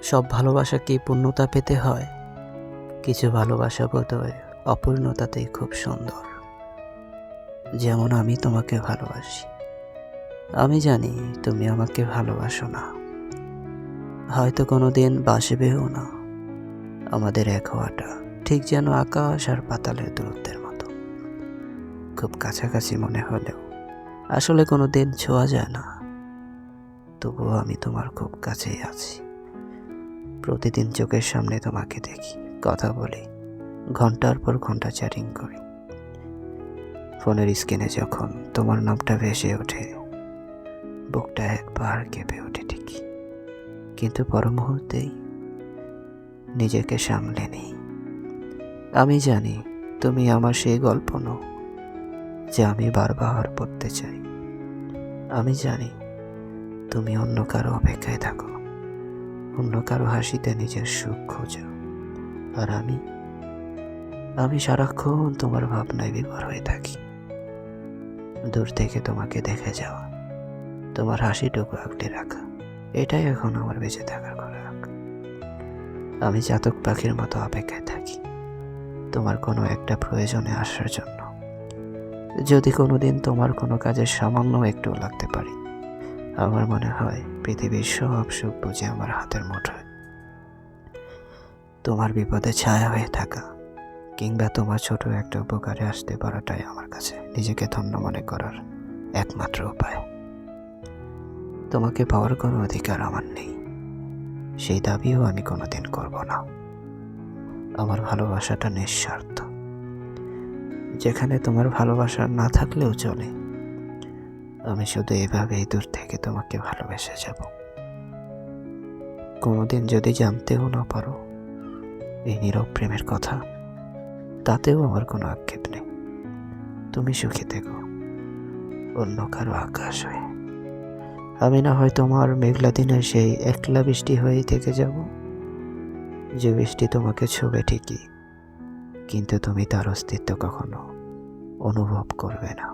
সব ভালোবাসা কি পূর্ণতা পেতে হয়? কিছু ভালোবাসা বোধহয় অপূর্ণতাতেই খুব সুন্দর। যেমন আমি তোমাকে ভালোবাসি। আমি জানি তুমি আমাকে ভালোবাসো না, হয়তো কোনোদিন বাসবেও না। আমাদের এক হওয়াটা ঠিক যেন আকাশ আর পাতালের দূরত্বের মতো, খুব কাছাকাছি মনে হলেও আসলে কোনোদিন ছোঁয়া যায় না। তবুও আমি তোমার খুব কাছেই আছি। প্রতিদিন চোখের সামনে তোমাকে দেখি, কথা বলি, ঘন্টার পর ঘন্টা চ্যাটিং করি। ফোনের স্ক্রিনে যখন তোমার নামটা ভেসে ওঠে, বুকটা একবার কেঁপে ওঠে ঠিকই, কিন্তু পর মুহূর্তেই নিজেকে সামলে নিই। আমি জানি তুমি আমার সেই গল্প নও যে আমি বারবার পড়তে চাই। আমি জানি তুমি অন্য কারো অপেক্ষায় থাকো, অন্য কারো হাসিতে নিজের সুখ খোঁজো। আর আমি সারাক্ষণ তোমার ভাবনায় বিভোর হয়ে থাকি। দূর থেকে তোমাকে দেখে যাওয়া, তোমার হাসিটুকু আগলে রাখা, এটাই এখন আমার বেঁচে থাকার খোরাক। আমি চাতক পাখির মতো অপেক্ষায় থাকি তোমার কোনো একটা প্রয়োজনে আসার জন্য। যদি কোনোদিন তোমার কোনো কাজে সামান্য একটু লাগতে পারি, আমার মনে হয় পৃথিবীর সব সুখ বুঝে আমার হাতের মুঠোয়। তোমার বিপদে ছায়া হয়ে থাকা কিংবা তোমার ছোট একটা উপকারে আসতে পারাটাই আমার কাছে নিজেকে ধন্য মনে করার একমাত্র উপায়। তোমাকে পাওয়ার কোনো অধিকার আমার নেই, সেই দাবিও আমি কোনোদিন করব না। আমার ভালোবাসাটা নিঃস্বার্থ, যেখানে তোমার ভালোবাসা না থাকলেও চলে। আমি শুধু এভাবেই দূর থেকে তোমাকে ভালোবেসে যাব। কোনোদিন যদি জানতেও না পারো এই নীরব প্রেমের কথা, তাতেও আমার কোনো আক্ষেপ নেই। তুমি সুখে থেকো অন্য কারো আকাশ হয়ে। আমি না হয় তোমার মেঘলা দিনের সেই একলা বৃষ্টি হয়েই থেকে যাব, যে বৃষ্টি তোমাকে ছোঁবে ঠিকই, কিন্তু তুমি তার অস্তিত্ব কখনো অনুভব করবে না।